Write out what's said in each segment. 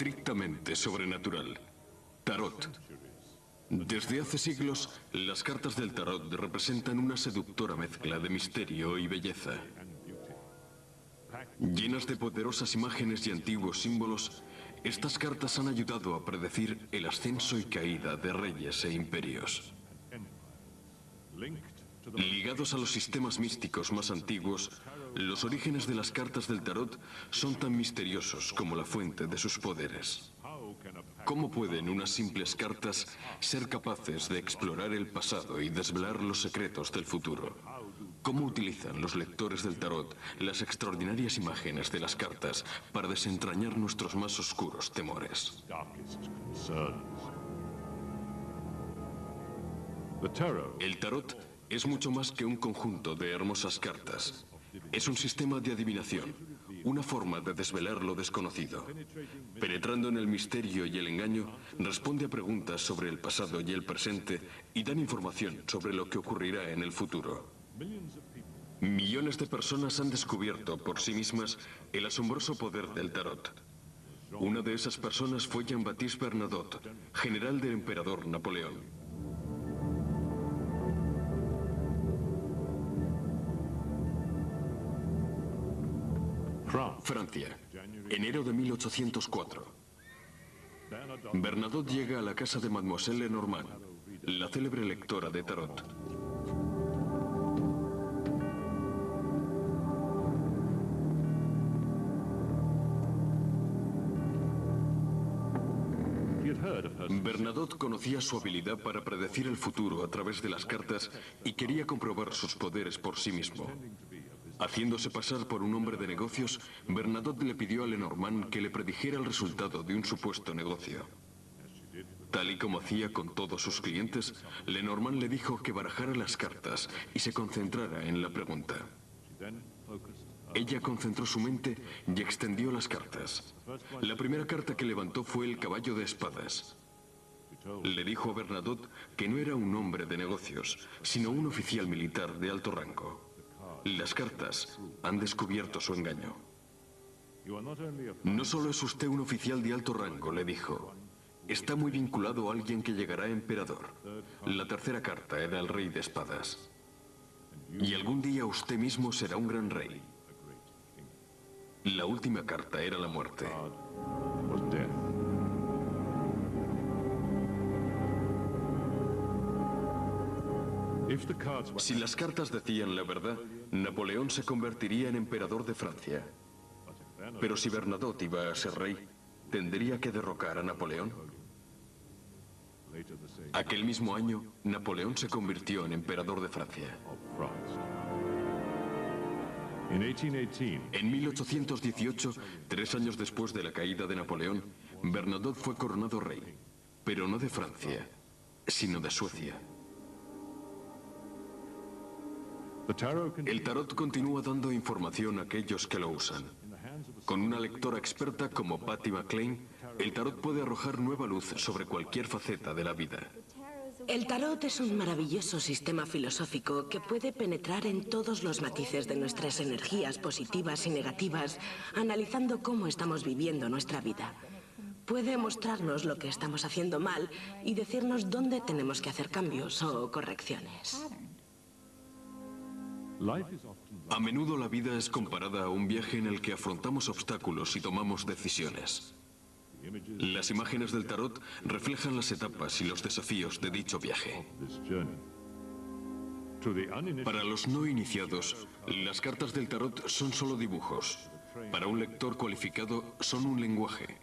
estrictamente sobrenatural. Tarot. Desde hace siglos, las cartas del tarot representan una seductora mezcla de misterio y belleza. Llenas de poderosas imágenes y antiguos símbolos, estas cartas han ayudado a predecir el ascenso y caída de reyes e imperios. Ligados a los sistemas místicos más antiguos, los orígenes de las cartas del tarot son tan misteriosos como la fuente de sus poderes. ¿Cómo pueden unas simples cartas ser capaces de explorar el pasado y desvelar los secretos del futuro? ¿Cómo utilizan los lectores del tarot las extraordinarias imágenes de las cartas para desentrañar nuestros más oscuros temores? El tarot es mucho más que un conjunto de hermosas cartas. Es un sistema de adivinación, una forma de desvelar lo desconocido. Penetrando en el misterio y el engaño, responde a preguntas sobre el pasado y el presente y dan información sobre lo que ocurrirá en el futuro. Millones de personas han descubierto por sí mismas el asombroso poder del tarot. Una de esas personas fue Jean-Baptiste Bernadotte, general del emperador Napoleón. Francia, enero de 1804. Bernadotte llega a la casa de Mademoiselle Lenormand, la célebre lectora de tarot. Bernadotte conocía su habilidad para predecir el futuro a través de las cartas y quería comprobar sus poderes por sí mismo. Haciéndose pasar por un hombre de negocios, Bernadotte le pidió a Lenormand que le predijera el resultado de un supuesto negocio. Tal y como hacía con todos sus clientes, Lenormand le dijo que barajara las cartas y se concentrara en la pregunta. Ella concentró su mente y extendió las cartas. La primera carta que levantó fue el caballo de espadas. Le dijo a Bernadotte que no era un hombre de negocios, sino un oficial militar de alto rango. Las cartas han descubierto su engaño. No solo es usted un oficial de alto rango, le dijo. Está muy vinculado a alguien que llegará emperador. La tercera carta era el rey de espadas. Y algún día usted mismo será un gran rey. La última carta era la muerte. Si las cartas decían la verdad, Napoleón se convertiría en emperador de Francia. Pero si Bernadotte iba a ser rey, ¿tendría que derrocar a Napoleón? Aquel mismo año, Napoleón se convirtió en emperador de Francia. En 1818, 3 años después de la caída de Napoleón, Bernadotte fue coronado rey, pero no de Francia, sino de Suecia. El tarot continúa dando información a aquellos que lo usan. Con una lectora experta como Patty McLean, el tarot puede arrojar nueva luz sobre cualquier faceta de la vida. El tarot es un maravilloso sistema filosófico que puede penetrar en todos los matices de nuestras energías positivas y negativas, analizando cómo estamos viviendo nuestra vida. Puede mostrarnos lo que estamos haciendo mal y decirnos dónde tenemos que hacer cambios o correcciones. A menudo la vida es comparada a un viaje en el que afrontamos obstáculos y tomamos decisiones. Las imágenes del tarot reflejan las etapas y los desafíos de dicho viaje. Para los no iniciados, las cartas del tarot son solo dibujos. Para un lector cualificado, son un lenguaje.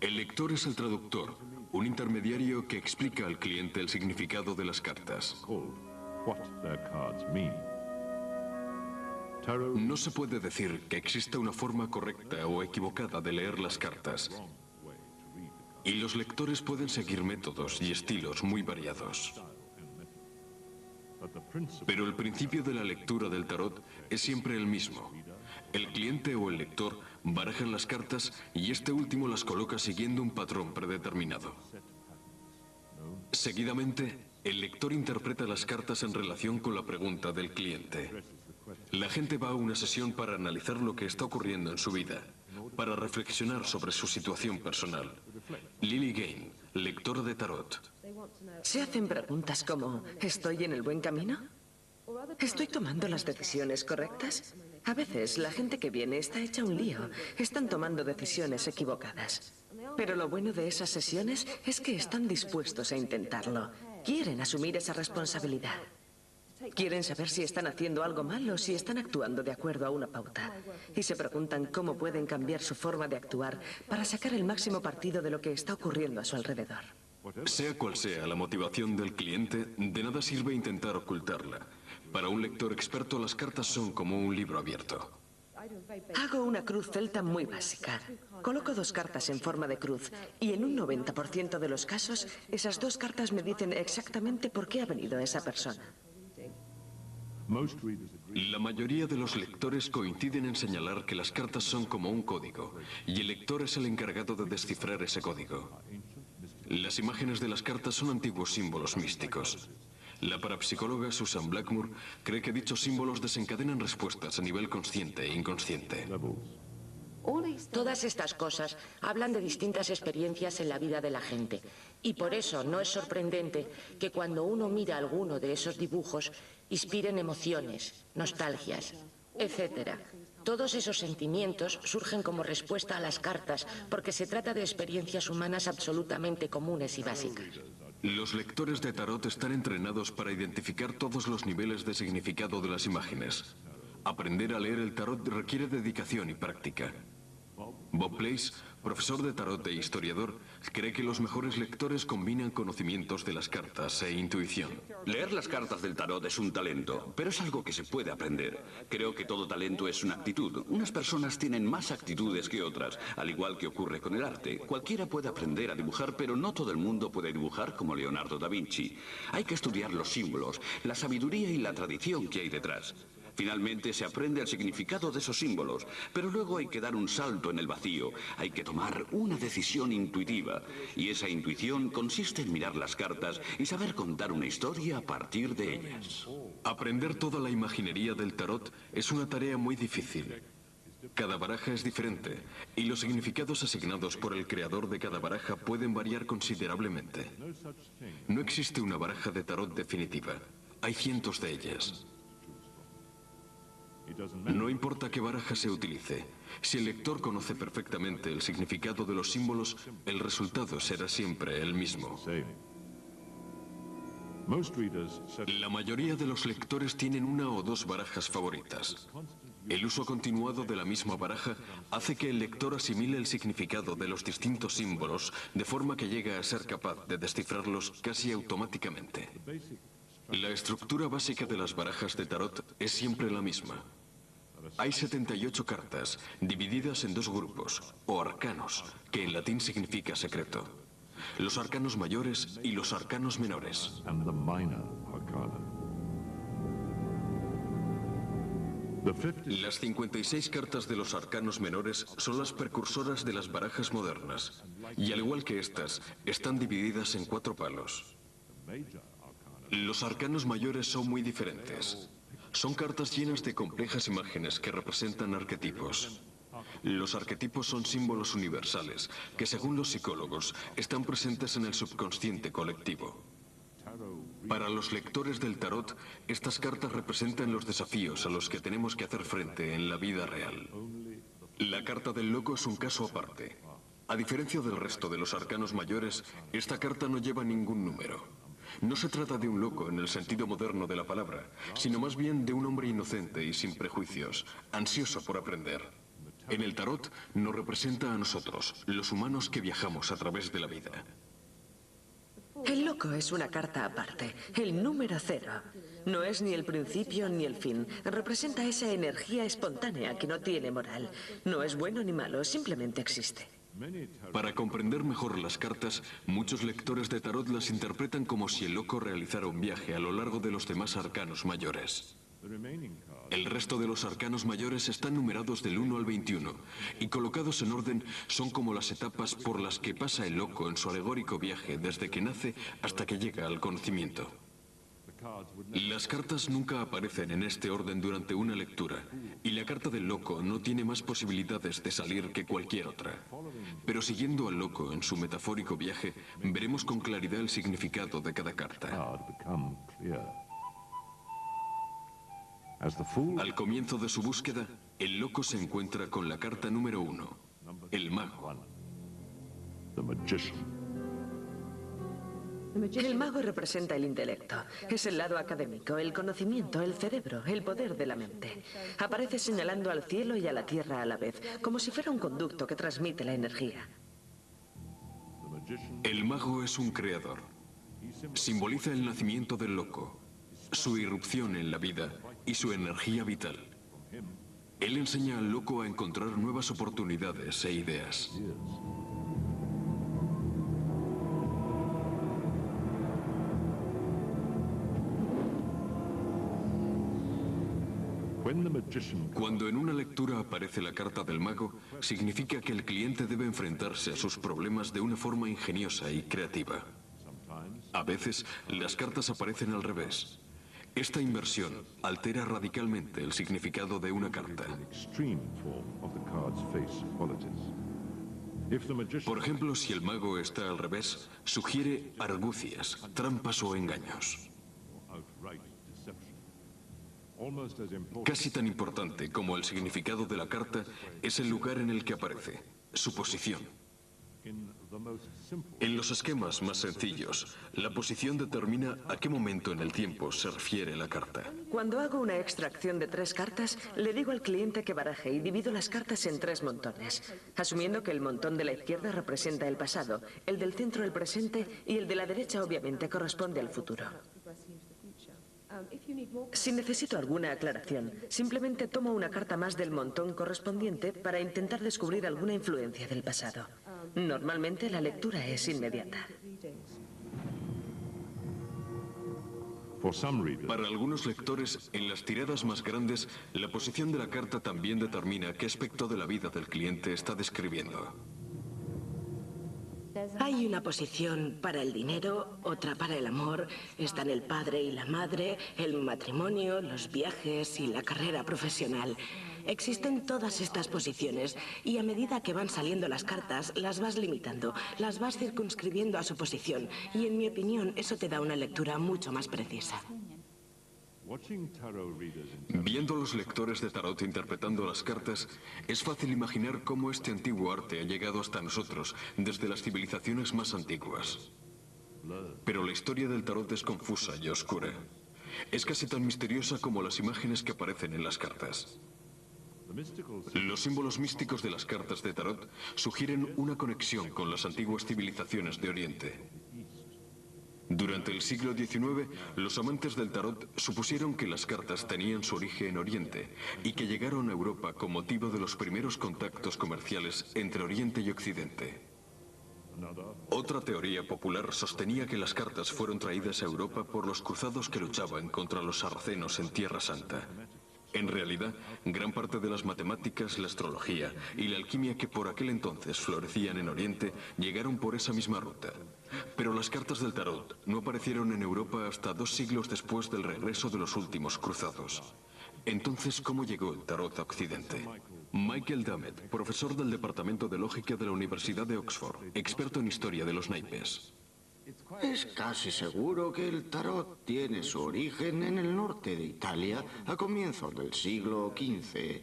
El lector es el traductor, un intermediario que explica al cliente el significado de las cartas. No se puede decir que exista una forma correcta o equivocada de leer las cartas. Y los lectores pueden seguir métodos y estilos muy variados. Pero el principio de la lectura del tarot es siempre el mismo. El cliente o el lector barajan las cartas y este último las coloca siguiendo un patrón predeterminado. Seguidamente, el lector interpreta las cartas en relación con la pregunta del cliente. La gente va a una sesión para analizar lo que está ocurriendo en su vida, para reflexionar sobre su situación personal. Lily Gain, lectora de tarot. Se hacen preguntas como, ¿estoy en el buen camino? ¿Estoy tomando las decisiones correctas? A veces la gente que viene está hecha un lío. Están tomando decisiones equivocadas. Pero lo bueno de esas sesiones es que están dispuestos a intentarlo. Quieren asumir esa responsabilidad. Quieren saber si están haciendo algo mal o si están actuando de acuerdo a una pauta. Y se preguntan cómo pueden cambiar su forma de actuar para sacar el máximo partido de lo que está ocurriendo a su alrededor. Sea cual sea la motivación del cliente, de nada sirve intentar ocultarla. Para un lector experto, las cartas son como un libro abierto. Hago una cruz celta muy básica. Coloco 2 cartas en forma de cruz y en un 90% de los casos, esas 2 cartas me dicen exactamente por qué ha venido esa persona. La mayoría de los lectores coinciden en señalar que las cartas son como un código, y el lector es el encargado de descifrar ese código. Las imágenes de las cartas son antiguos símbolos místicos. La parapsicóloga Susan Blackmore cree que dichos símbolos desencadenan respuestas a nivel consciente e inconsciente. Todas estas cosas hablan de distintas experiencias en la vida de la gente. Y por eso no es sorprendente que cuando uno mira alguno de esos dibujos, inspiren emociones, nostalgias, etc. Todos esos sentimientos surgen como respuesta a las cartas, porque se trata de experiencias humanas absolutamente comunes y básicas. Los lectores de tarot están entrenados para identificar todos los niveles de significado de las imágenes. Aprender a leer el tarot requiere dedicación y práctica. Bob Place, profesor de tarot e historiador, cree que los mejores lectores combinan conocimientos de las cartas e intuición. Leer las cartas del tarot es un talento, pero es algo que se puede aprender. Creo que todo talento es una actitud. Unas personas tienen más actitudes que otras, al igual que ocurre con el arte. Cualquiera puede aprender a dibujar, pero no todo el mundo puede dibujar como Leonardo da Vinci. Hay que estudiar los símbolos, la sabiduría y la tradición que hay detrás. Finalmente se aprende el significado de esos símbolos, pero luego hay que dar un salto en el vacío, hay que tomar una decisión intuitiva, y esa intuición consiste en mirar las cartas y saber contar una historia a partir de ellas. Aprender toda la imaginería del tarot es una tarea muy difícil. Cada baraja es diferente, y los significados asignados por el creador de cada baraja pueden variar considerablemente. No existe una baraja de tarot definitiva, hay cientos de ellas. No importa qué baraja se utilice, si el lector conoce perfectamente el significado de los símbolos, el resultado será siempre el mismo. La mayoría de los lectores tienen una o 2 barajas favoritas. El uso continuado de la misma baraja hace que el lector asimile el significado de los distintos símbolos de forma que llega a ser capaz de descifrarlos casi automáticamente. La estructura básica de las barajas de tarot es siempre la misma. Hay 78 cartas, divididas en 2 grupos, o arcanos, que en latín significa secreto. Los arcanos mayores y los arcanos menores. Las 56 cartas de los arcanos menores son las precursoras de las barajas modernas, y al igual que estas, están divididas en 4 palos. Los arcanos mayores son muy diferentes. Son cartas llenas de complejas imágenes que representan arquetipos. Los arquetipos son símbolos universales que, según los psicólogos, están presentes en el subconsciente colectivo. Para los lectores del tarot, estas cartas representan los desafíos a los que tenemos que hacer frente en la vida real. La carta del loco es un caso aparte. A diferencia del resto de los arcanos mayores, esta carta no lleva ningún número. No se trata de un loco en el sentido moderno de la palabra, sino más bien de un hombre inocente y sin prejuicios, ansioso por aprender. En el tarot nos representa a nosotros, los humanos que viajamos a través de la vida. El loco es una carta aparte, el número 0. No es ni el principio ni el fin. Representa esa energía espontánea que no tiene moral. No es bueno ni malo, simplemente existe. Para comprender mejor las cartas, muchos lectores de tarot las interpretan como si el loco realizara un viaje a lo largo de los demás arcanos mayores. El resto de los arcanos mayores están numerados del 1 al 21 y colocados en orden son como las etapas por las que pasa el loco en su alegórico viaje desde que nace hasta que llega al conocimiento. Las cartas nunca aparecen en este orden durante una lectura, y la carta del loco no tiene más posibilidades de salir que cualquier otra. Pero siguiendo al loco en su metafórico viaje, veremos con claridad el significado de cada carta. Al comienzo de su búsqueda, el loco se encuentra con la carta número 1, el mago. El mago representa el intelecto. Es el lado académico, el conocimiento, el cerebro, el poder de la mente. Aparece señalando al cielo y a la tierra a la vez, como si fuera un conducto que transmite la energía. El mago es un creador. Simboliza el nacimiento del loco, su irrupción en la vida y su energía vital. Él enseña al loco a encontrar nuevas oportunidades e ideas. Cuando en una lectura aparece la carta del mago, significa que el cliente debe enfrentarse a sus problemas de una forma ingeniosa y creativa. A veces, las cartas aparecen al revés. Esta inversión altera radicalmente el significado de una carta. Por ejemplo, si el mago está al revés, sugiere argucias, trampas o engaños. Casi tan importante como el significado de la carta es el lugar en el que aparece, su posición. En los esquemas más sencillos, la posición determina a qué momento en el tiempo se refiere la carta. Cuando hago una extracción de 3 cartas, le digo al cliente que baraje y divido las cartas en 3 montones, asumiendo que el montón de la izquierda representa el pasado, el del centro el presente y el de la derecha obviamente corresponde al futuro. Si necesito alguna aclaración, simplemente tomo una carta más del montón correspondiente para intentar descubrir alguna influencia del pasado. Normalmente la lectura es inmediata. Para algunos lectores, en las tiradas más grandes, la posición de la carta también determina qué aspecto de la vida del cliente está describiendo. Hay una posición para el dinero, otra para el amor, están el padre y la madre, el matrimonio, los viajes y la carrera profesional. Existen todas estas posiciones y a medida que van saliendo las cartas, las vas limitando, las vas circunscribiendo a su posición y en mi opinión eso te da una lectura mucho más precisa. Viendo a los lectores de tarot interpretando las cartas, es fácil imaginar cómo este antiguo arte ha llegado hasta nosotros desde las civilizaciones más antiguas. Pero la historia del tarot es confusa y oscura. Es casi tan misteriosa como las imágenes que aparecen en las cartas. Los símbolos místicos de las cartas de tarot sugieren una conexión con las antiguas civilizaciones de Oriente. Durante el siglo XIX, los amantes del tarot supusieron que las cartas tenían su origen en Oriente y que llegaron a Europa con motivo de los primeros contactos comerciales entre Oriente y Occidente. Otra teoría popular sostenía que las cartas fueron traídas a Europa por los cruzados que luchaban contra los sarracenos en Tierra Santa. En realidad, gran parte de las matemáticas, la astrología y la alquimia que por aquel entonces florecían en Oriente llegaron por esa misma ruta. Pero las cartas del tarot no aparecieron en Europa hasta 2 siglos después del regreso de los últimos cruzados. Entonces, ¿cómo llegó el tarot a Occidente? Michael Dummett, profesor del Departamento de Lógica de la Universidad de Oxford, experto en historia de los naipes. Es casi seguro que el tarot tiene su origen en el norte de Italia a comienzos del siglo XV.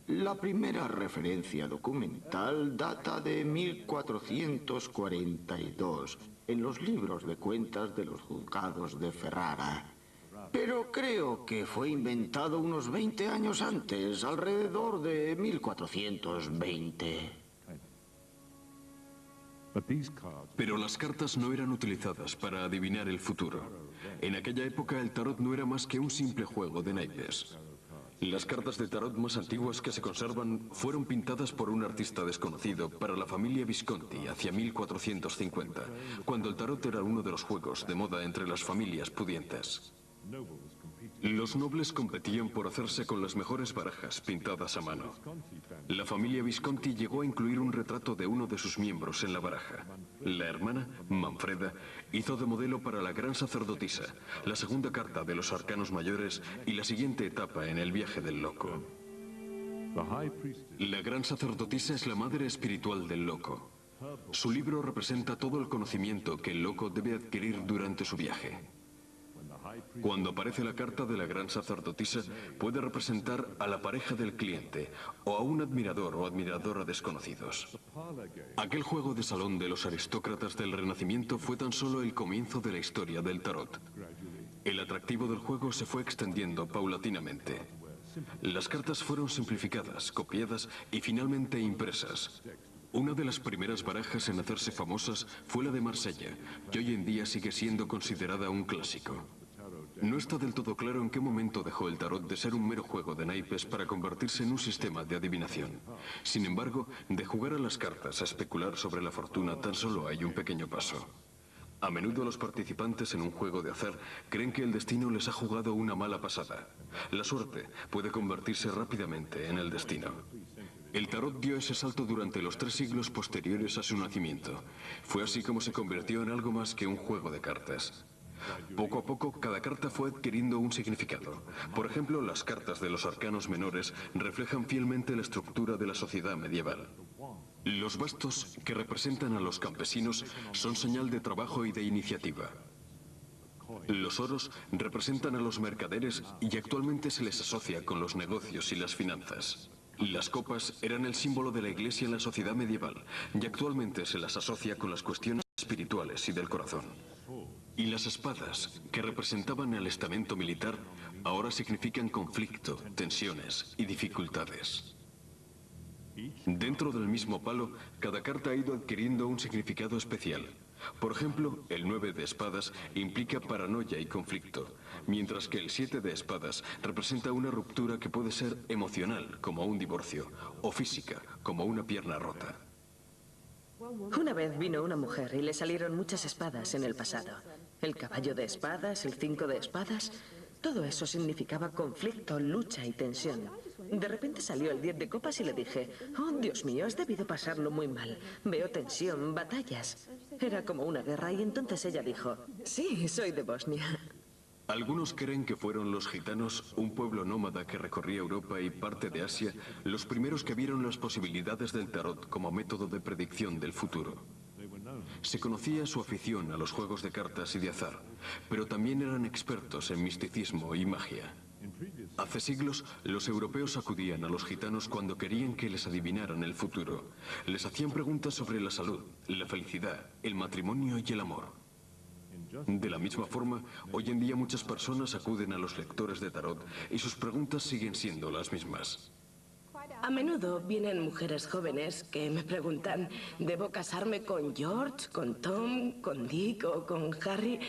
La primera referencia documental data de 1442 en los libros de cuentas de los juzgados de Ferrara. Pero creo que fue inventado unos 20 años antes, alrededor de 1420. Pero las cartas no eran utilizadas para adivinar el futuro. En aquella época el tarot no era más que un simple juego de naipes. Las cartas de tarot más antiguas que se conservan fueron pintadas por un artista desconocido para la familia Visconti hacia 1450, cuando el tarot era uno de los juegos de moda entre las familias pudientes. Los nobles competían por hacerse con las mejores barajas pintadas a mano. La familia Visconti llegó a incluir un retrato de uno de sus miembros en la baraja. La hermana, Manfreda, hizo de modelo para la Gran Sacerdotisa, la segunda carta de los arcanos mayores y la siguiente etapa en el viaje del loco. La Gran Sacerdotisa es la madre espiritual del loco. Su libro representa todo el conocimiento que el loco debe adquirir durante su viaje. Cuando aparece la carta de la Gran Sacerdotisa, puede representar a la pareja del cliente o a un admirador o admiradora desconocidos. Aquel juego de salón de los aristócratas del Renacimiento fue tan solo el comienzo de la historia del tarot. El atractivo del juego se fue extendiendo paulatinamente. Las cartas fueron simplificadas, copiadas y finalmente impresas. Una de las primeras barajas en hacerse famosas fue la de Marsella, que hoy en día sigue siendo considerada un clásico. No está del todo claro en qué momento dejó el tarot de ser un mero juego de naipes para convertirse en un sistema de adivinación. Sin embargo, de jugar a las cartas a especular sobre la fortuna tan solo hay un pequeño paso. A menudo los participantes en un juego de azar creen que el destino les ha jugado una mala pasada. La suerte puede convertirse rápidamente en el destino. El tarot dio ese salto durante los 3 siglos posteriores a su nacimiento. Fue así como se convirtió en algo más que un juego de cartas. Poco a poco, cada carta fue adquiriendo un significado. Por ejemplo, las cartas de los arcanos menores reflejan fielmente la estructura de la sociedad medieval. Los bastos, que representan a los campesinos, son señal de trabajo y de iniciativa. Los oros representan a los mercaderes y actualmente se les asocia con los negocios y las finanzas. Las copas eran el símbolo de la iglesia en la sociedad medieval y actualmente se las asocia con las cuestiones espirituales y del corazón. Y las espadas, que representaban el estamento militar, ahora significan conflicto, tensiones y dificultades. Dentro del mismo palo, cada carta ha ido adquiriendo un significado especial. Por ejemplo, el 9 de espadas implica paranoia y conflicto, mientras que el 7 de espadas representa una ruptura que puede ser emocional, como un divorcio, o física, como una pierna rota. Una vez vino una mujer y le salieron muchas espadas en el pasado. El caballo de espadas, el 5 de espadas, todo eso significaba conflicto, lucha y tensión. De repente salió el 10 de copas y le dije, oh, Dios mío, has debido pasarlo muy mal. Veo tensión, batallas. Era como una guerra y entonces ella dijo, sí, soy de Bosnia. Algunos creen que fueron los gitanos, un pueblo nómada que recorría Europa y parte de Asia, los primeros que vieron las posibilidades del tarot como método de predicción del futuro. Se conocía su afición a los juegos de cartas y de azar, pero también eran expertos en misticismo y magia. Hace siglos, los europeos acudían a los gitanos cuando querían que les adivinaran el futuro. Les hacían preguntas sobre la salud, la felicidad, el matrimonio y el amor. De la misma forma, hoy en día muchas personas acuden a los lectores de tarot y sus preguntas siguen siendo las mismas. A menudo vienen mujeres jóvenes que me preguntan, ¿debo casarme con George, con Tom, con Dick o con Harry?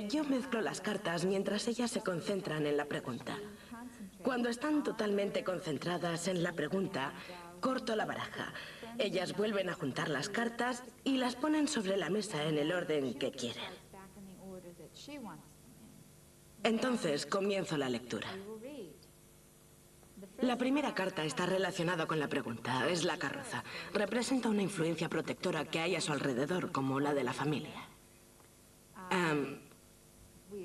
Yo mezclo las cartas mientras ellas se concentran en la pregunta. Cuando están totalmente concentradas en la pregunta, corto la baraja. Ellas vuelven a juntar las cartas y las ponen sobre la mesa en el orden que quieren. Entonces comienzo la lectura. La primera carta está relacionada con la pregunta. Es la carroza. Representa una influencia protectora que hay a su alrededor, como la de la familia.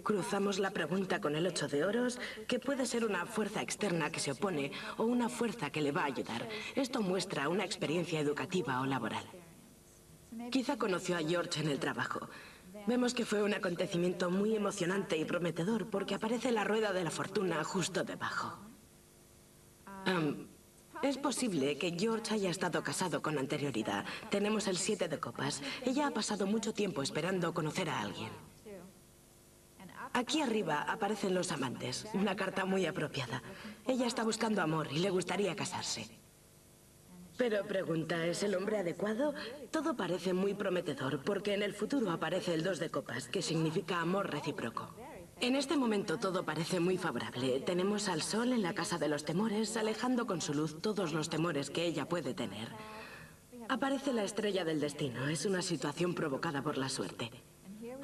Cruzamos la pregunta con el 8 de oros, que puede ser una fuerza externa que se opone o una fuerza que le va a ayudar. Esto muestra una experiencia educativa o laboral. Quizá conoció a George en el trabajo. Vemos que fue un acontecimiento muy emocionante y prometedor porque aparece la rueda de la fortuna justo debajo. Es posible que George haya estado casado con anterioridad. Tenemos el 7 de copas. Ella ha pasado mucho tiempo esperando conocer a alguien. Aquí arriba aparecen los amantes, una carta muy apropiada. Ella está buscando amor y le gustaría casarse. Pero pregunta, ¿es el hombre adecuado? Todo parece muy prometedor porque en el futuro aparece el 2 de copas, que significa amor recíproco. En este momento todo parece muy favorable. Tenemos al sol en la casa de los temores, alejando con su luz todos los temores que ella puede tener. Aparece la estrella del destino. Es una situación provocada por la suerte.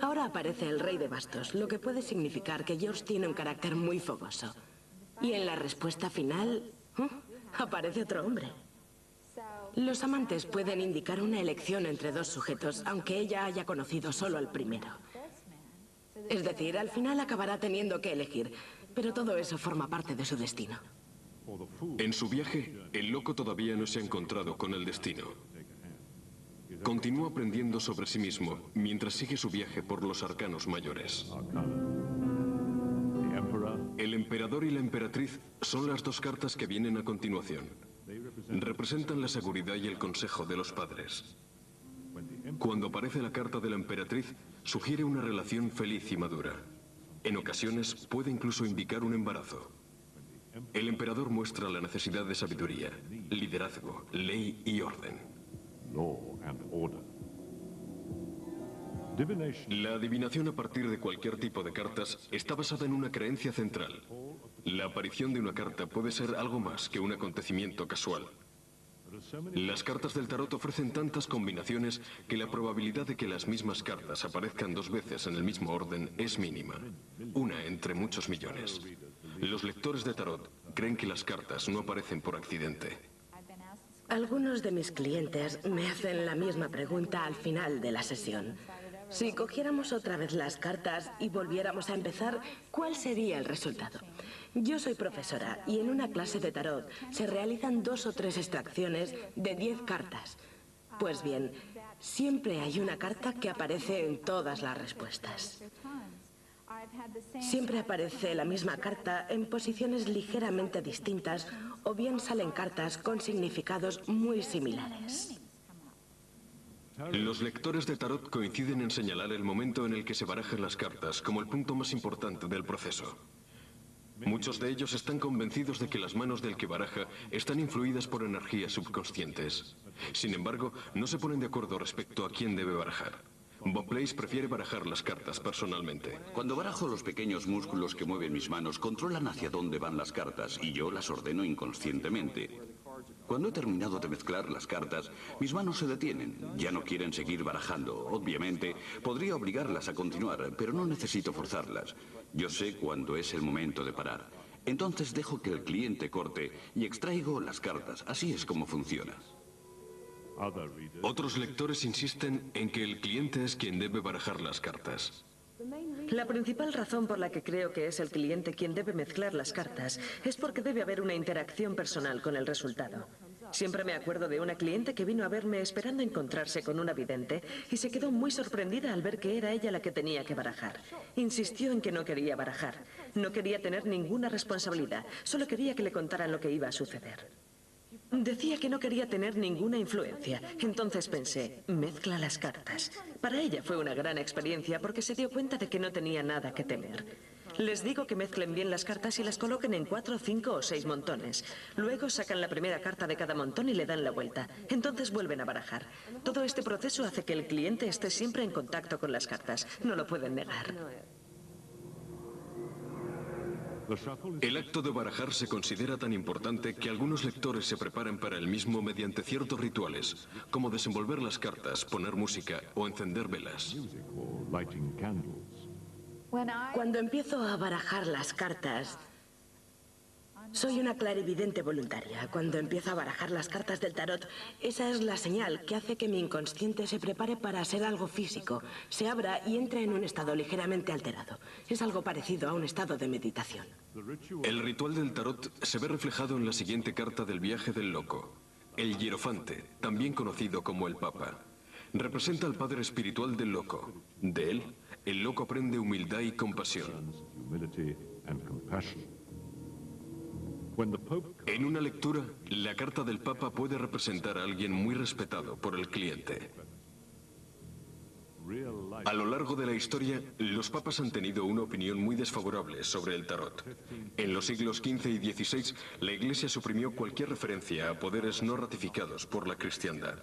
Ahora aparece el rey de bastos, lo que puede significar que George tiene un carácter muy fogoso. Y en la respuesta final, aparece otro hombre. Los amantes pueden indicar una elección entre dos sujetos, aunque ella haya conocido solo al primero. Es decir, al final acabará teniendo que elegir, pero todo eso forma parte de su destino. En su viaje, el loco todavía no se ha encontrado con el destino. Continúa aprendiendo sobre sí mismo mientras sigue su viaje por los arcanos mayores. El emperador y la emperatriz son las dos cartas que vienen a continuación. Representan la seguridad y el consejo de los padres. Cuando aparece la carta de la emperatriz, sugiere una relación feliz y madura. En ocasiones puede incluso indicar un embarazo. El emperador muestra la necesidad de sabiduría, liderazgo, ley y orden. La adivinación a partir de cualquier tipo de cartas está basada en una creencia central. La aparición de una carta puede ser algo más que un acontecimiento casual. Las cartas del tarot ofrecen tantas combinaciones que la probabilidad de que las mismas cartas aparezcan dos veces en el mismo orden es mínima. Una entre muchos millones. Los lectores de tarot creen que las cartas no aparecen por accidente. Algunos de mis clientes me hacen la misma pregunta al final de la sesión. Si cogiéramos otra vez las cartas y volviéramos a empezar, ¿cuál sería el resultado? Yo soy profesora y en una clase de tarot se realizan 2 o 3 extracciones de 10 cartas. Pues bien, siempre hay una carta que aparece en todas las respuestas. Siempre aparece la misma carta en posiciones ligeramente distintas o bien salen cartas con significados muy similares. Los lectores de tarot coinciden en señalar el momento en el que se barajan las cartas como el punto más importante del proceso. Muchos de ellos están convencidos de que las manos del que baraja están influidas por energías subconscientes. Sin embargo, no se ponen de acuerdo respecto a quién debe barajar. Bob Place prefiere barajar las cartas personalmente. Cuando barajo, los pequeños músculos que mueven mis manos controlan hacia dónde van las cartas y yo las ordeno inconscientemente. Cuando he terminado de mezclar las cartas, mis manos se detienen. Ya no quieren seguir barajando. Obviamente, podría obligarlas a continuar, pero no necesito forzarlas. Yo sé cuándo es el momento de parar. Entonces dejo que el cliente corte y extraigo las cartas. Así es como funciona. Otros lectores insisten en que el cliente es quien debe barajar las cartas. La principal razón por la que creo que es el cliente quien debe mezclar las cartas es porque debe haber una interacción personal con el resultado. Siempre me acuerdo de una cliente que vino a verme esperando encontrarse con una vidente y se quedó muy sorprendida al ver que era ella la que tenía que barajar. Insistió en que no quería barajar, no quería tener ninguna responsabilidad, solo quería que le contaran lo que iba a suceder. Decía que no quería tener ninguna influencia. Entonces pensé, mezcla las cartas. Para ella fue una gran experiencia porque se dio cuenta de que no tenía nada que temer. Les digo que mezclen bien las cartas y las coloquen en 4, 5 o 6 montones. Luego sacan la primera carta de cada montón y le dan la vuelta. Entonces vuelven a barajar. Todo este proceso hace que el cliente esté siempre en contacto con las cartas. No lo pueden negar. El acto de barajar se considera tan importante que algunos lectores se preparan para el mismo mediante ciertos rituales, como desenvolver las cartas, poner música o encender velas. Cuando empiezo a barajar las cartas, soy una clarividente voluntaria. Cuando empiezo a barajar las cartas del tarot, esa es la señal que hace que mi inconsciente se prepare para ser algo físico, se abra y entre en un estado ligeramente alterado. Es algo parecido a un estado de meditación. El ritual del tarot se ve reflejado en la siguiente carta del viaje del loco. El hierofante, también conocido como el Papa, representa al padre espiritual del loco. De él, el loco aprende humildad y compasión. En una lectura, la carta del Papa puede representar a alguien muy respetado por el cliente. A lo largo de la historia, los papas han tenido una opinión muy desfavorable sobre el tarot. En los siglos XV y XVI, la Iglesia suprimió cualquier referencia a poderes no ratificados por la cristiandad.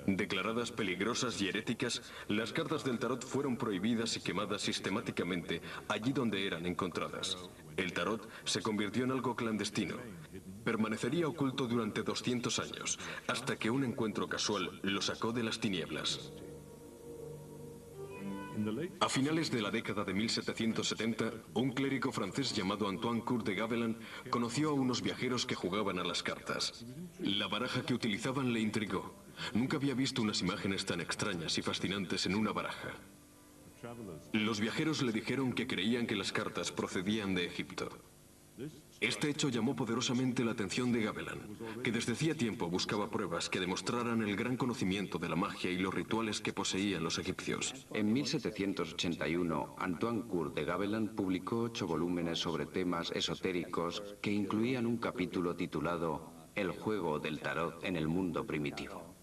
Declaradas peligrosas y heréticas, las cartas del tarot fueron prohibidas y quemadas sistemáticamente allí donde eran encontradas. El tarot se convirtió en algo clandestino. Permanecería oculto durante 200 años, hasta que un encuentro casual lo sacó de las tinieblas. A finales de la década de 1770, un clérigo francés llamado Antoine Court de Gabelin conoció a unos viajeros que jugaban a las cartas. La baraja que utilizaban le intrigó. Nunca había visto unas imágenes tan extrañas y fascinantes en una baraja. Los viajeros le dijeron que creían que las cartas procedían de Egipto. Este hecho llamó poderosamente la atención de Gabelin, que desde hacía tiempo buscaba pruebas que demostraran el gran conocimiento de la magia y los rituales que poseían los egipcios. En 1781, Antoine Court de Gabelin publicó 8 volúmenes sobre temas esotéricos que incluían un capítulo titulado El juego del tarot en el mundo primitivo.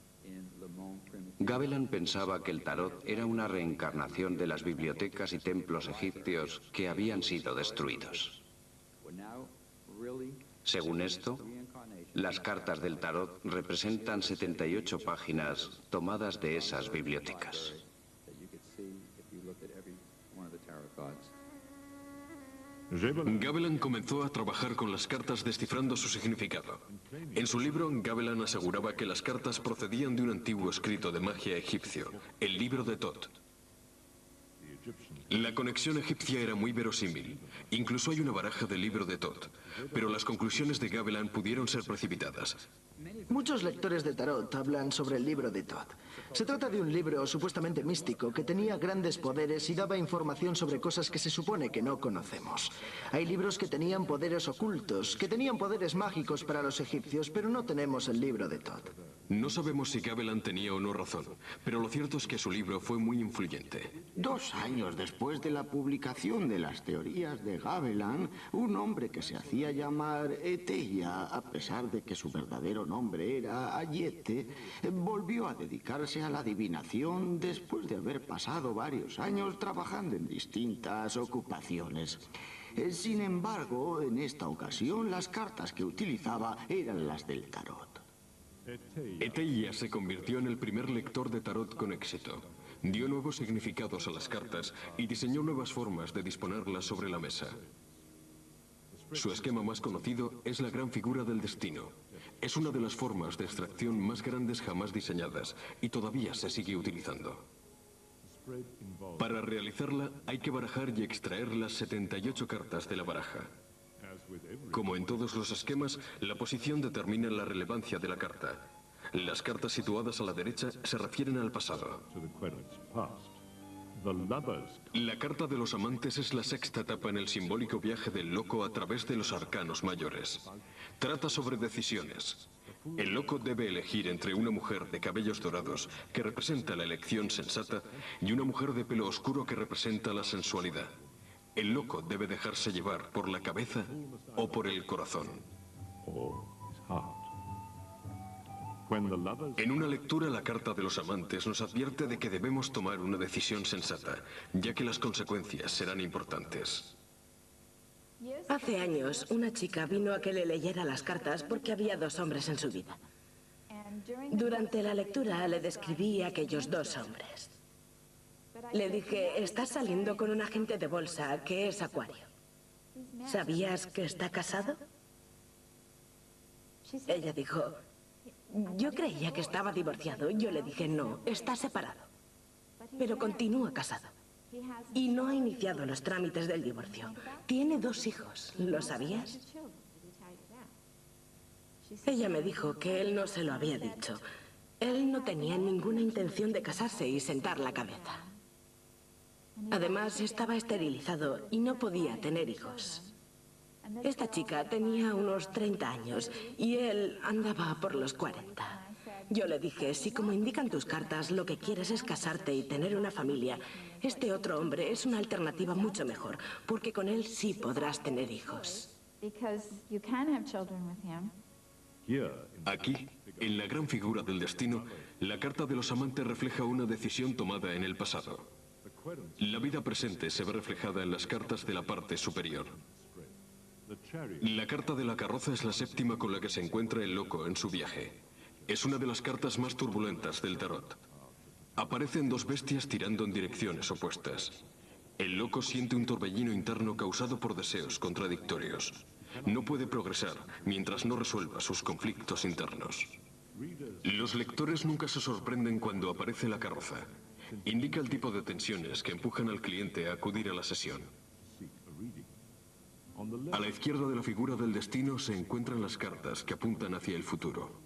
Gabelin pensaba que el tarot era una reencarnación de las bibliotecas y templos egipcios que habían sido destruidos. Según esto, las cartas del tarot representan 78 páginas tomadas de esas bibliotecas. Gabelin comenzó a trabajar con las cartas descifrando su significado. En su libro, Gabelin aseguraba que las cartas procedían de un antiguo escrito de magia egipcio, el libro de Tot. La conexión egipcia era muy verosímil. Incluso hay una baraja del libro de Tot. Pero las conclusiones de Gabelin pudieron ser precipitadas. Muchos lectores de tarot hablan sobre el libro de Tot. Se trata de un libro supuestamente místico que tenía grandes poderes y daba información sobre cosas que se supone que no conocemos. Hay libros que tenían poderes ocultos, que tenían poderes mágicos para los egipcios, pero no tenemos el libro de Tot. No sabemos si Gabelin tenía o no razón, pero lo cierto es que su libro fue muy influyente. 2 años después de la publicación de las teorías de Gabelin, un hombre que se hacía llamar Eteia, a pesar de que su verdadero nombre era Ayete, volvió a dedicarse a la adivinación después de haber pasado varios años trabajando en distintas ocupaciones. Sin embargo, en esta ocasión las cartas que utilizaba eran las del tarot. Eteia se convirtió en el primer lector de tarot con éxito. Dio nuevos significados a las cartas y diseñó nuevas formas de disponerlas sobre la mesa. Su esquema más conocido es la gran figura del destino. Es una de las formas de extracción más grandes jamás diseñadas y todavía se sigue utilizando. Para realizarla hay que barajar y extraer las 78 cartas de la baraja. Como en todos los esquemas, la posición determina la relevancia de la carta. Las cartas situadas a la derecha se refieren al pasado. La carta de los amantes es la sexta etapa en el simbólico viaje del loco a través de los arcanos mayores. Trata sobre decisiones. El loco debe elegir entre una mujer de cabellos dorados, que representa la elección sensata, y una mujer de pelo oscuro que representa la sensualidad. El loco debe dejarse llevar por la cabeza o por el corazón. En una lectura, la carta de los amantes nos advierte de que debemos tomar una decisión sensata, ya que las consecuencias serán importantes. Hace años, una chica vino a que le leyera las cartas porque había 2 hombres en su vida. Durante la lectura le describí a aquellos 2 hombres. Le dije, estás saliendo con un agente de bolsa que es Acuario. ¿Sabías que está casado? Ella dijo, yo creía que estaba divorciado. Yo le dije, no, está separado. Pero continúa casado. Y no ha iniciado los trámites del divorcio. Tiene 2 hijos. ¿Lo sabías? Ella me dijo que él no se lo había dicho. Él no tenía ninguna intención de casarse y sentar la cabeza. Además, estaba esterilizado y no podía tener hijos. Esta chica tenía unos 30 años y él andaba por los 40. Yo le dije, si como indican tus cartas lo que quieres es casarte y tener una familia, este otro hombre es una alternativa mucho mejor, porque con él sí podrás tener hijos. Aquí, en la gran figura del destino, la carta de los amantes refleja una decisión tomada en el pasado. La vida presente se ve reflejada en las cartas de la parte superior. La carta de la carroza es la 7ª con la que se encuentra el loco en su viaje. Es una de las cartas más turbulentas del tarot. Aparecen 2 bestias tirando en direcciones opuestas. El loco siente un torbellino interno causado por deseos contradictorios. No puede progresar mientras no resuelva sus conflictos internos. Los lectores nunca se sorprenden cuando aparece la carroza. indica el tipo de tensiones que empujan al cliente a acudir a la sesión. A la izquierda de la figura del destino se encuentran las cartas que apuntan hacia el futuro.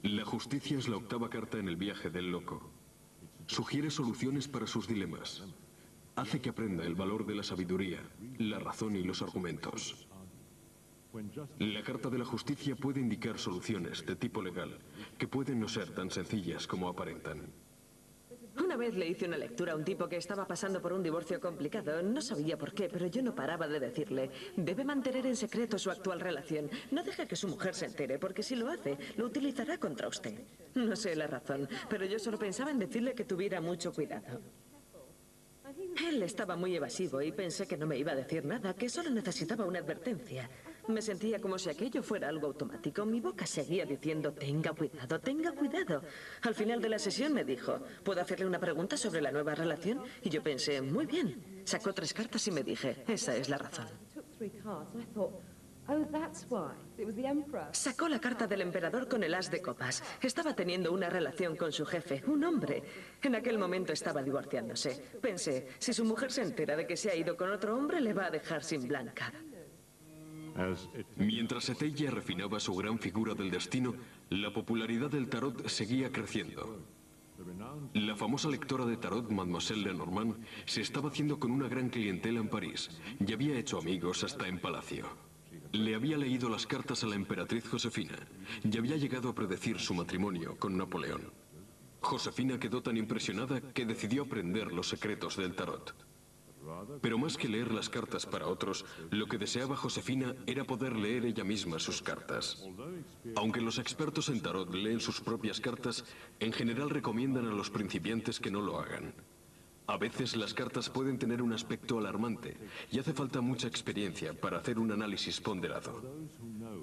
La justicia es la octava carta en el viaje del loco. Sugiere soluciones para sus dilemas. Hace que aprenda el valor de la sabiduría, la razón y los argumentos. La carta de la justicia puede indicar soluciones de tipo legal, que pueden no ser tan sencillas como aparentan. Una vez le hice una lectura a un tipo que estaba pasando por un divorcio complicado. No sabía por qué, pero yo no paraba de decirle: debe mantener en secreto su actual relación. No deje que su mujer se entere, porque si lo hace, lo utilizará contra usted. No sé la razón, pero yo solo pensaba en decirle que tuviera mucho cuidado. Él estaba muy evasivo y pensé que no me iba a decir nada, que solo necesitaba una advertencia. Me sentía como si aquello fuera algo automático. Mi boca seguía diciendo: tenga cuidado, tenga cuidado. Al final de la sesión me dijo: ¿puedo hacerle una pregunta sobre la nueva relación? Y yo pensé: muy bien. Sacó 3 cartas y me dije: esa es la razón. Sacó la carta del emperador con el as de copas. Estaba teniendo una relación con su jefe, un hombre. En aquel momento estaba divorciándose. Pensé: si su mujer se entera de que se ha ido con otro hombre, le va a dejar sin blanca. Mientras Etella refinaba su gran figura del destino, la popularidad del tarot seguía creciendo. La famosa lectora de tarot, Mademoiselle Lenormand, se estaba haciendo con una gran clientela en París y había hecho amigos hasta en palacio. Le había leído las cartas a la emperatriz Josefina y había llegado a predecir su matrimonio con Napoleón. Josefina quedó tan impresionada que decidió aprender los secretos del tarot. Pero más que leer las cartas para otros, lo que deseaba Josefina era poder leer ella misma sus cartas. Aunque los expertos en tarot leen sus propias cartas, en general recomiendan a los principiantes que no lo hagan. A veces las cartas pueden tener un aspecto alarmante y hace falta mucha experiencia para hacer un análisis ponderado.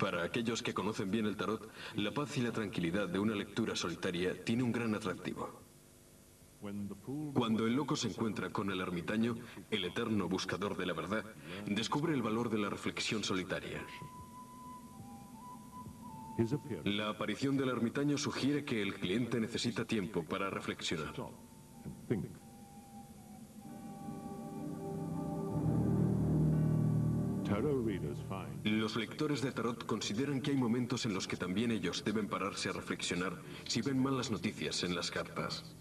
Para aquellos que conocen bien el tarot, la paz y la tranquilidad de una lectura solitaria tiene un gran atractivo. Cuando el loco se encuentra con el ermitaño, el eterno buscador de la verdad, descubre el valor de la reflexión solitaria. La aparición del ermitaño sugiere que el cliente necesita tiempo para reflexionar. Los lectores de tarot consideran que hay momentos en los que también ellos deben pararse a reflexionar si ven malas noticias en las cartas.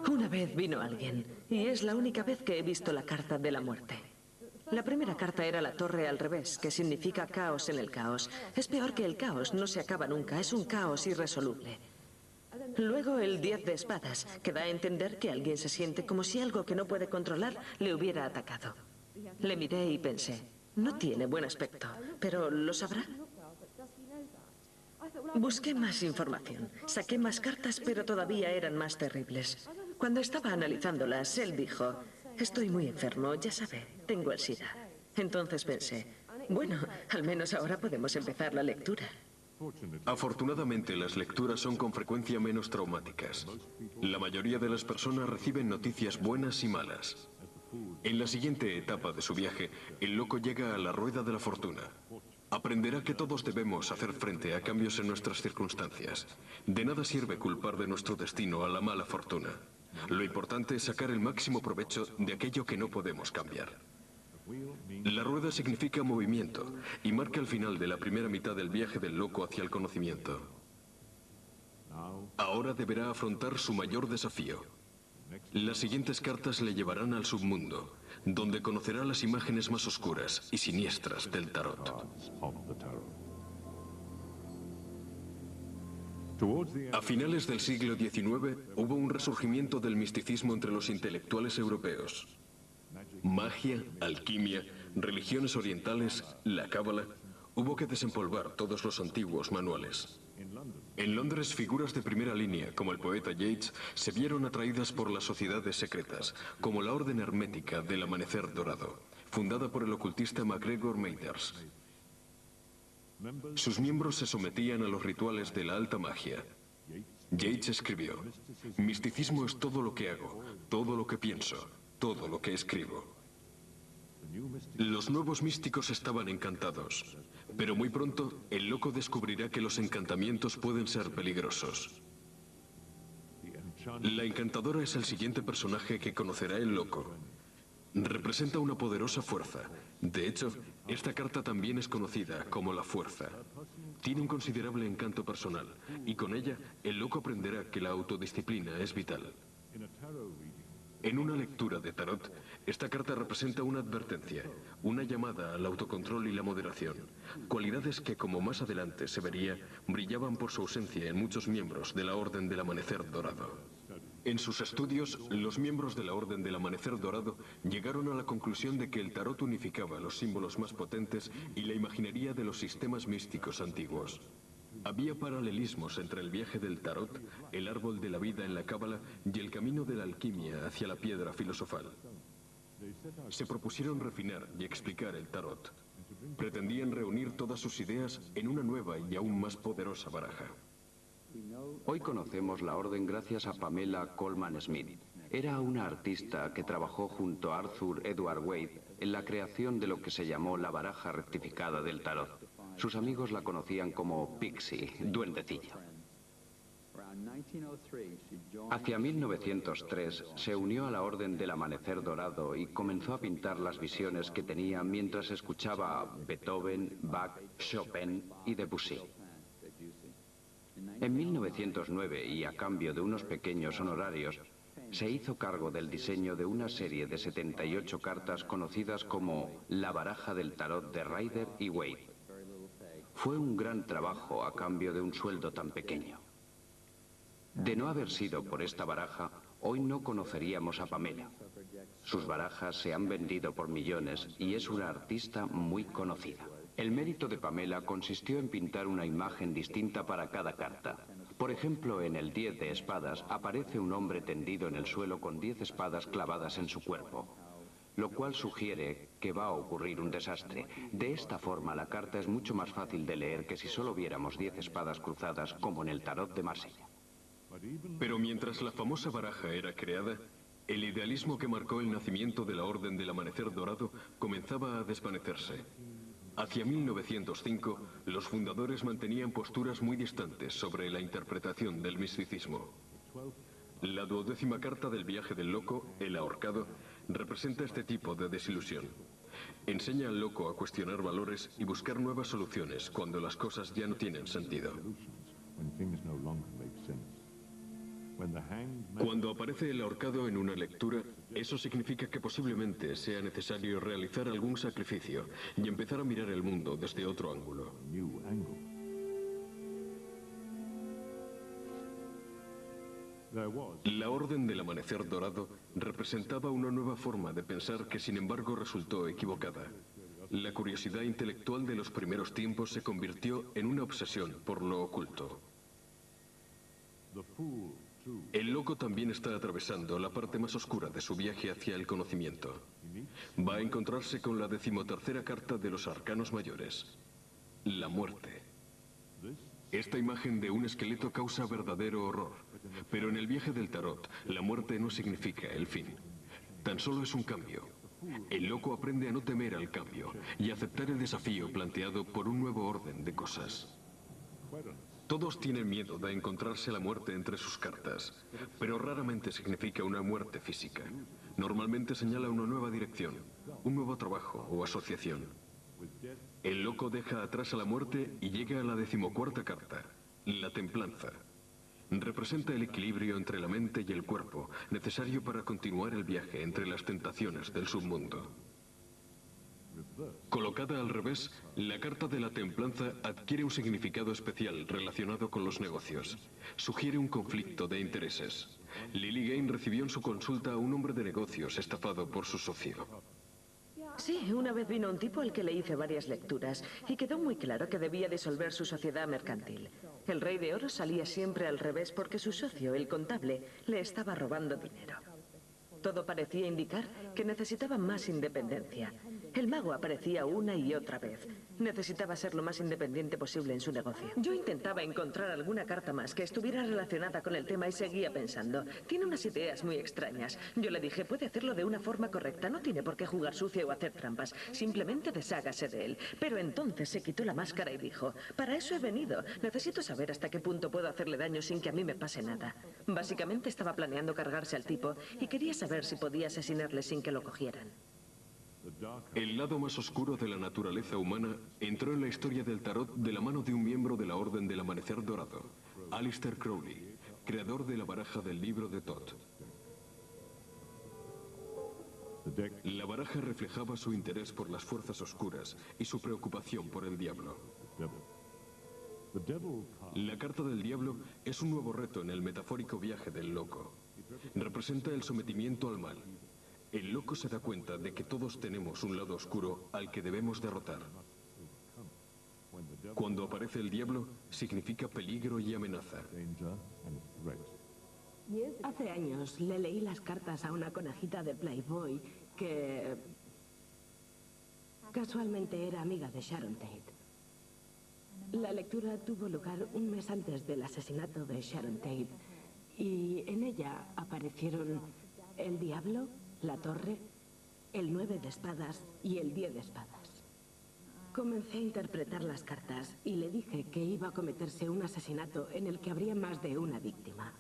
Una vez vino alguien, y es la única vez que he visto la carta de la muerte. La primera carta era la torre al revés, que significa caos en el caos. Es peor que el caos, no se acaba nunca, es un caos irresoluble. Luego el 10 de espadas, que da a entender que alguien se siente como si algo que no puede controlar le hubiera atacado. Le miré y pensé: no tiene buen aspecto, pero ¿lo sabrá? Busqué más información, saqué más cartas, pero todavía eran más terribles. Cuando estaba analizándolas, él dijo: estoy muy enfermo, ya sabe, tengo el SIDA. Entonces pensé: bueno, al menos ahora podemos empezar la lectura. Afortunadamente, las lecturas son con frecuencia menos traumáticas. La mayoría de las personas reciben noticias buenas y malas. En la siguiente etapa de su viaje, el loco llega a la rueda de la fortuna. Aprenderá que todos debemos hacer frente a cambios en nuestras circunstancias. De nada sirve culpar de nuestro destino a la mala fortuna. Lo importante es sacar el máximo provecho de aquello que no podemos cambiar. La rueda significa movimiento y marca el final de la primera mitad del viaje del loco hacia el conocimiento. Ahora deberá afrontar su mayor desafío. Las siguientes cartas le llevarán al submundo, donde conocerá las imágenes más oscuras y siniestras del tarot. A finales del siglo XIX hubo un resurgimiento del misticismo entre los intelectuales europeos. Magia, alquimia, religiones orientales, la cábala. Hubo que desempolvar todos los antiguos manuales. En Londres, figuras de primera línea, como el poeta Yeats, se vieron atraídas por las sociedades secretas, como la Orden Hermética del Amanecer Dorado, fundada por el ocultista MacGregor Mathers. Sus miembros se sometían a los rituales de la alta magia. Yeats escribió: misticismo es todo lo que hago, todo lo que pienso, todo lo que escribo. Los nuevos místicos estaban encantados, pero muy pronto el loco descubrirá que los encantamientos pueden ser peligrosos. La encantadora es el siguiente personaje que conocerá el loco. Representa una poderosa fuerza. De hecho, esta carta también es conocida como la fuerza. Tiene un considerable encanto personal, y con ella, el loco aprenderá que la autodisciplina es vital. En una lectura de tarot, esta carta representa una advertencia, una llamada al autocontrol y la moderación, cualidades que, como más adelante se vería, brillaban por su ausencia en muchos miembros de la Orden del Amanecer Dorado. En sus estudios, los miembros de la Orden del Amanecer Dorado llegaron a la conclusión de que el tarot unificaba los símbolos más potentes y la imaginería de los sistemas místicos antiguos. Había paralelismos entre el viaje del tarot, el árbol de la vida en la cábala y el camino de la alquimia hacia la piedra filosofal. Se propusieron refinar y explicar el tarot. Pretendían reunir todas sus ideas en una nueva y aún más poderosa baraja. Hoy conocemos la orden gracias a Pamela Colman Smith. Era una artista que trabajó junto a Arthur Edward Wade en la creación de lo que se llamó la baraja rectificada del tarot. Sus amigos la conocían como Pixie, duendecillo. Hacia 1903 se unió a la Orden del Amanecer Dorado y comenzó a pintar las visiones que tenía mientras escuchaba a Beethoven, Bach, Chopin y Debussy. En 1909, y a cambio de unos pequeños honorarios, se hizo cargo del diseño de una serie de 78 cartas conocidas como la baraja del tarot de Rider y Wade. Fue un gran trabajo a cambio de un sueldo tan pequeño. De no haber sido por esta baraja, hoy no conoceríamos a Pamela. Sus barajas se han vendido por millones y es una artista muy conocida. El mérito de Pamela consistió en pintar una imagen distinta para cada carta. Por ejemplo, en el 10 de espadas aparece un hombre tendido en el suelo con 10 espadas clavadas en su cuerpo, lo cual sugiere que va a ocurrir un desastre. De esta forma, la carta es mucho más fácil de leer que si solo viéramos 10 espadas cruzadas, como en el tarot de Marsella. Pero mientras la famosa baraja era creada, el idealismo que marcó el nacimiento de la Orden del Amanecer Dorado comenzaba a desvanecerse. Hacia 1905, los fundadores mantenían posturas muy distantes sobre la interpretación del misticismo. La 12ª carta del viaje del loco, el ahorcado, representa este tipo de desilusión. Enseña al loco a cuestionar valores y buscar nuevas soluciones cuando las cosas ya no tienen sentido. Cuando aparece el ahorcado en una lectura, eso significa que posiblemente sea necesario realizar algún sacrificio y empezar a mirar el mundo desde otro ángulo. La Orden del Amanecer Dorado representaba una nueva forma de pensar que sin embargo resultó equivocada. La curiosidad intelectual de los primeros tiempos se convirtió en una obsesión por lo oculto. El loco también está atravesando la parte más oscura de su viaje hacia el conocimiento. Va a encontrarse con la 13ª carta de los arcanos mayores, la muerte. Esta imagen de un esqueleto causa verdadero horror, pero en el viaje del tarot, la muerte no significa el fin. Tan solo es un cambio. El loco aprende a no temer al cambio y a aceptar el desafío planteado por un nuevo orden de cosas. Todos tienen miedo de encontrarse la muerte entre sus cartas, pero raramente significa una muerte física. Normalmente señala una nueva dirección, un nuevo trabajo o asociación. El loco deja atrás a la muerte y llega a la 14ª carta, la templanza. Representa el equilibrio entre la mente y el cuerpo, necesario para continuar el viaje entre las tentaciones del submundo. Colocada al revés, la carta de la templanza adquiere un significado especial relacionado con los negocios. Sugiere un conflicto de intereses. Lily Gain recibió en su consulta a un hombre de negocios estafado por su socio. Sí, una vez vino un tipo al que le hice varias lecturas y quedó muy claro que debía disolver su sociedad mercantil. El Rey de Oro salía siempre al revés porque su socio, el contable, le estaba robando dinero. Todo parecía indicar que necesitaba más independencia. El mago aparecía una y otra vez. Necesitaba ser lo más independiente posible en su negocio. Yo intentaba encontrar alguna carta más que estuviera relacionada con el tema y seguía pensando. Tiene unas ideas muy extrañas. Yo le dije, puede hacerlo de una forma correcta. No tiene por qué jugar sucio o hacer trampas. Simplemente deshágase de él. Pero entonces se quitó la máscara y dijo, para eso he venido. Necesito saber hasta qué punto puedo hacerle daño sin que a mí me pase nada. Básicamente estaba planeando cargarse al tipo y quería saber si podía asesinarle sin que lo cogieran. El lado más oscuro de la naturaleza humana entró en la historia del tarot de la mano de un miembro de la Orden del Amanecer Dorado, Aleister Crowley, creador de la baraja del libro de Thoth. La baraja reflejaba su interés por las fuerzas oscuras y su preocupación por el diablo. La carta del diablo es un nuevo reto en el metafórico viaje del loco. Representa el sometimiento al mal. El loco se da cuenta de que todos tenemos un lado oscuro al que debemos derrotar. Cuando aparece el diablo, significa peligro y amenaza. Hace años le leí las cartas a una conejita de Playboy que casualmente era amiga de Sharon Tate. La lectura tuvo lugar un mes antes del asesinato de Sharon Tate y en ella aparecieron el diablo, la torre, el 9 de espadas y el 10 de espadas. Comencé a interpretar las cartas y le dije que iba a cometerse un asesinato en el que habría más de una víctima.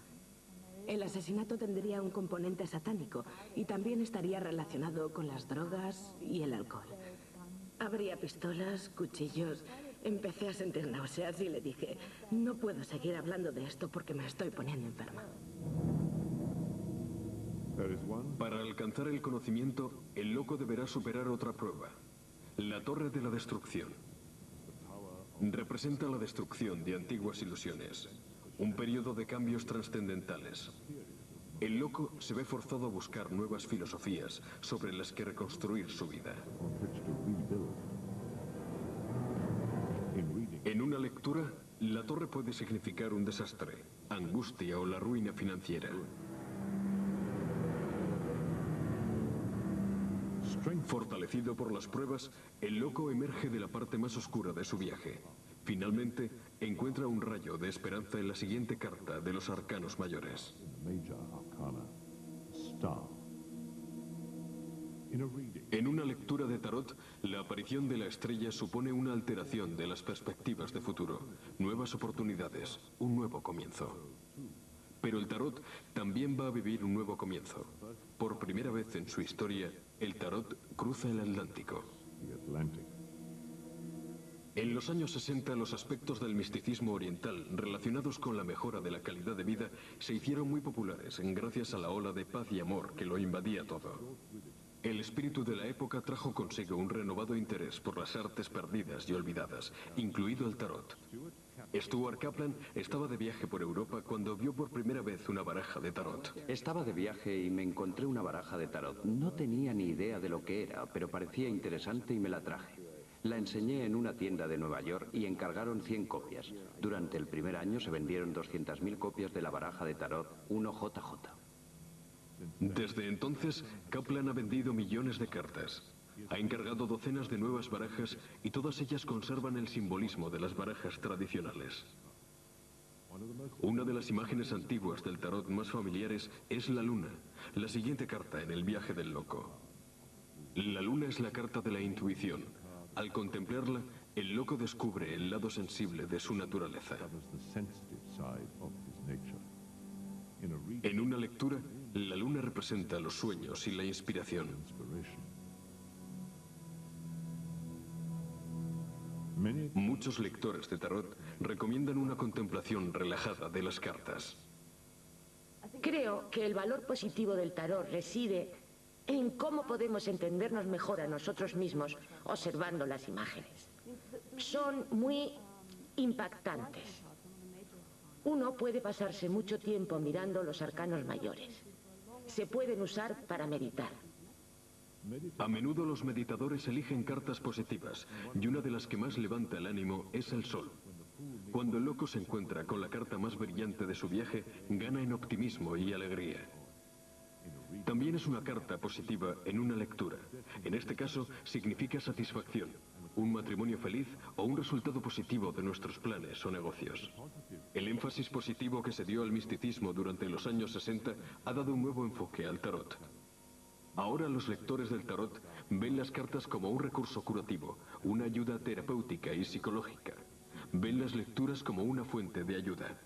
El asesinato tendría un componente satánico y también estaría relacionado con las drogas y el alcohol. Habría pistolas, cuchillos. Empecé a sentir náuseas y le dije, no puedo seguir hablando de esto porque me estoy poniendo enferma. Para alcanzar el conocimiento, el loco deberá superar otra prueba. La Torre de la Destrucción. Representa la destrucción de antiguas ilusiones. Un periodo de cambios trascendentales. El loco se ve forzado a buscar nuevas filosofías sobre las que reconstruir su vida. En una lectura, la torre puede significar un desastre, angustia o la ruina financiera. Fortalecido por las pruebas, el loco emerge de la parte más oscura de su viaje. Finalmente, encuentra un rayo de esperanza en la siguiente carta de los arcanos mayores. En una lectura de tarot, la aparición de la estrella supone una alteración de las perspectivas de futuro, nuevas oportunidades, un nuevo comienzo. Pero el tarot también va a vivir un nuevo comienzo. Por primera vez en su historia, el tarot cruza el Atlántico. En los años 60, los aspectos del misticismo oriental relacionados con la mejora de la calidad de vida se hicieron muy populares gracias a la ola de paz y amor que lo invadía todo. El espíritu de la época trajo consigo un renovado interés por las artes perdidas y olvidadas, incluido el tarot. Stuart Kaplan estaba de viaje por Europa cuando vio por primera vez una baraja de tarot. Estaba de viaje y me encontré una baraja de tarot. No tenía ni idea de lo que era, pero parecía interesante y me la traje. La enseñé en una tienda de Nueva York y encargaron 100 copias. Durante el primer año se vendieron 200.000 copias de la baraja de tarot 1JJ. Desde entonces, Kaplan ha vendido millones de cartas. Ha encargado docenas de nuevas barajas y todas ellas conservan el simbolismo de las barajas tradicionales. Una de las imágenes antiguas del tarot más familiares es la luna, la siguiente carta en el viaje del loco. La luna es la carta de la intuición. Al contemplarla, el loco descubre el lado sensible de su naturaleza. En una lectura, la luna representa los sueños y la inspiración. Muchos lectores de tarot recomiendan una contemplación relajada de las cartas. Creo que el valor positivo del tarot reside en cómo podemos entendernos mejor a nosotros mismos observando las imágenes. Son muy impactantes. Uno puede pasarse mucho tiempo mirando los arcanos mayores. Se pueden usar para meditar. A menudo los meditadores eligen cartas positivas, y una de las que más levanta el ánimo es el sol. Cuando el loco se encuentra con la carta más brillante de su viaje, gana en optimismo y alegría. También Obtienes una carta positiva en una lectura. En este caso, significa satisfacción, un matrimonio feliz o un resultado positivo de nuestros planes o negocios. El énfasis positivo que se dio al misticismo durante los años 60 ha dado un nuevo enfoque al tarot. Ahora los lectores del tarot ven las cartas como un recurso curativo, una ayuda terapéutica y psicológica. Ven las lecturas como una fuente de ayuda.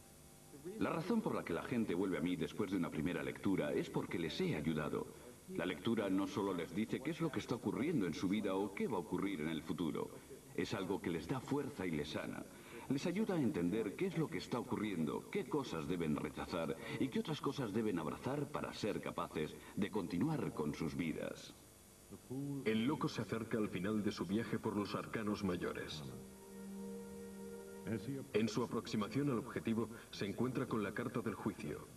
La razón por la que la gente vuelve a mí después de una primera lectura es porque les he ayudado. La lectura no solo les dice qué es lo que está ocurriendo en su vida o qué va a ocurrir en el futuro. Es algo que les da fuerza y les sana. Les ayuda a entender qué es lo que está ocurriendo, qué cosas deben rechazar y qué otras cosas deben abrazar para ser capaces de continuar con sus vidas. El loco se acerca al final de su viaje por los arcanos mayores. En su aproximación al objetivo se encuentra con la carta del juicio.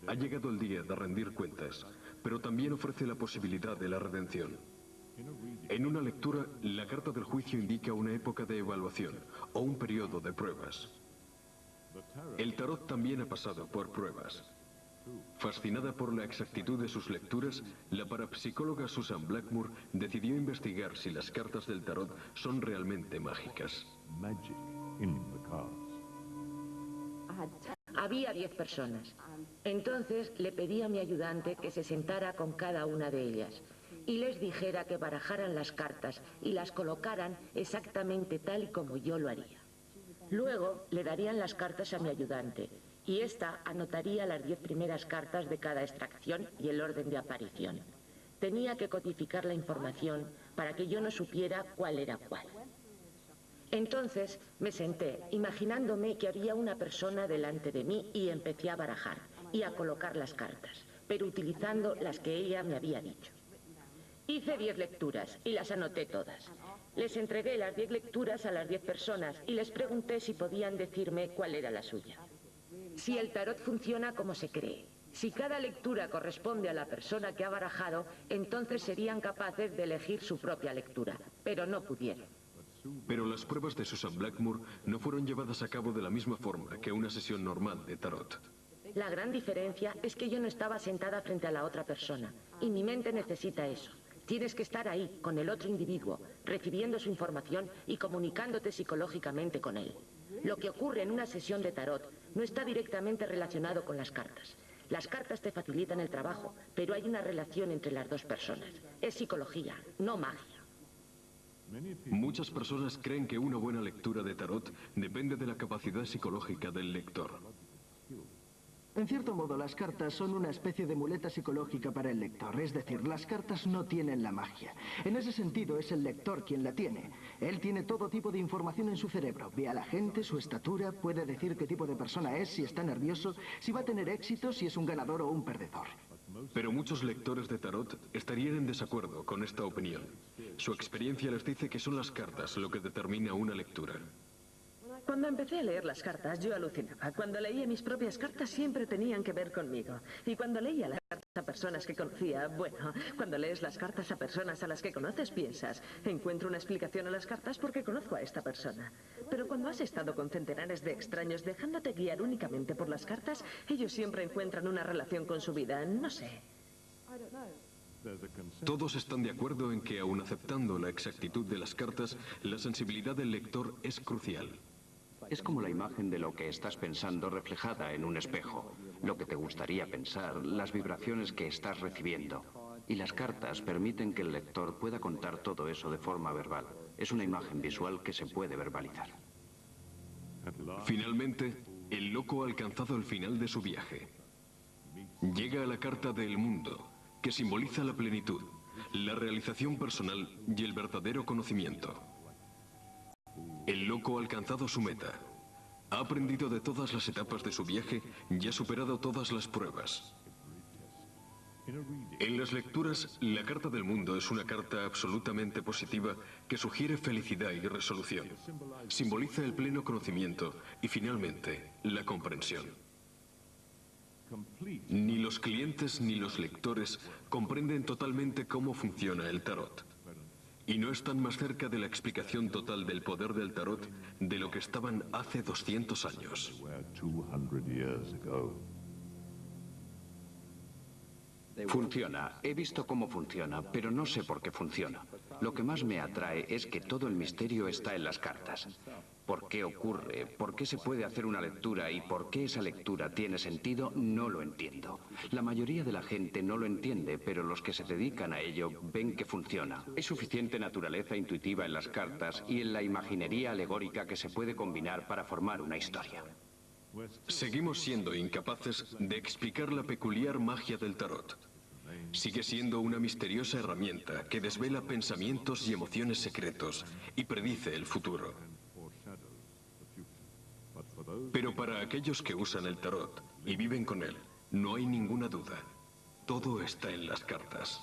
Ha llegado el día de rendir cuentas, pero también ofrece la posibilidad de la redención. En una lectura, la carta del juicio indica una época de evaluación o un periodo de pruebas. El tarot también ha pasado por pruebas. Fascinada por la exactitud de sus lecturas, la parapsicóloga Susan Blackmore decidió investigar si las cartas del tarot son realmente mágicas. Había 10 personas. Entonces le pedí a mi ayudante que se sentara con cada una de ellas y les dijera que barajaran las cartas y las colocaran exactamente tal y como yo lo haría. Luego le darían las cartas a mi ayudante y ésta anotaría las 10 primeras cartas de cada extracción y el orden de aparición. Tenía que codificar la información para que yo no supiera cuál era cuál. Entonces me senté, imaginándome que había una persona delante de mí y empecé a barajar y a colocar las cartas, pero utilizando las que ella me había dicho. Hice 10 lecturas y las anoté todas. Les entregué las 10 lecturas a las 10 personas y les pregunté si podían decirme cuál era la suya. Si el tarot funciona como se cree, si cada lectura corresponde a la persona que ha barajado, entonces serían capaces de elegir su propia lectura, pero no pudieron. Pero las pruebas de Susan Blackmore no fueron llevadas a cabo de la misma forma que una sesión normal de tarot. La gran diferencia es que yo no estaba sentada frente a la otra persona, y mi mente necesita eso. Tienes que estar ahí, con el otro individuo, recibiendo su información y comunicándote psicológicamente con él. Lo que ocurre en una sesión de tarot no está directamente relacionado con las cartas. Las cartas te facilitan el trabajo, pero hay una relación entre las dos personas. Es psicología, no magia. Muchas personas creen que una buena lectura de tarot depende de la capacidad psicológica del lector. En cierto modo, las cartas son una especie de muleta psicológica para el lector. Es decir, las cartas no tienen la magia. En ese sentido, es el lector quien la tiene. Él tiene todo tipo de información en su cerebro. Ve a la gente, su estatura, puede decir qué tipo de persona es, si está nervioso, si va a tener éxito, si es un ganador o un perdedor. Pero muchos lectores de tarot estarían en desacuerdo con esta opinión. Su experiencia les dice que son las cartas lo que determina una lectura. Cuando empecé a leer las cartas, yo alucinaba. Cuando leía mis propias cartas, siempre tenían que ver conmigo. Y cuando leía las cartas a personas que conocía, bueno, cuando lees las cartas a personas a las que conoces, piensas, encuentro una explicación a las cartas porque conozco a esta persona. Pero cuando has estado con centenares de extraños dejándote guiar únicamente por las cartas, ellos siempre encuentran una relación con su vida, no sé. Todos están de acuerdo en que, aun aceptando la exactitud de las cartas, la sensibilidad del lector es crucial. Es como la imagen de lo que estás pensando reflejada en un espejo, lo que te gustaría pensar, las vibraciones que estás recibiendo. Y las cartas permiten que el lector pueda contar todo eso de forma verbal. Es una imagen visual que se puede verbalizar. Finalmente, el loco ha alcanzado el final de su viaje. Llega a la carta del mundo, que simboliza la plenitud, la realización personal y el verdadero conocimiento. El loco ha alcanzado su meta. Ha aprendido de todas las etapas de su viaje y ha superado todas las pruebas. En las lecturas, la carta del mundo es una carta absolutamente positiva que sugiere felicidad y resolución. Simboliza el pleno conocimiento y, finalmente, la comprensión. Ni los clientes ni los lectores comprenden totalmente cómo funciona el tarot. Y no están más cerca de la explicación total del poder del tarot de lo que estaban hace 200 años. Funciona. He visto cómo funciona, pero no sé por qué funciona. Lo que más me atrae es que todo el misterio está en las cartas. ¿Por qué ocurre? ¿Por qué se puede hacer una lectura? ¿Y por qué esa lectura tiene sentido? No lo entiendo. La mayoría de la gente no lo entiende, pero los que se dedican a ello ven que funciona. Hay suficiente naturaleza intuitiva en las cartas y en la imaginería alegórica que se puede combinar para formar una historia. Seguimos siendo incapaces de explicar la peculiar magia del tarot. Sigue siendo una misteriosa herramienta que desvela pensamientos y emociones secretos y predice el futuro. Pero para aquellos que usan el tarot y viven con él, no hay ninguna duda. Todo está en las cartas.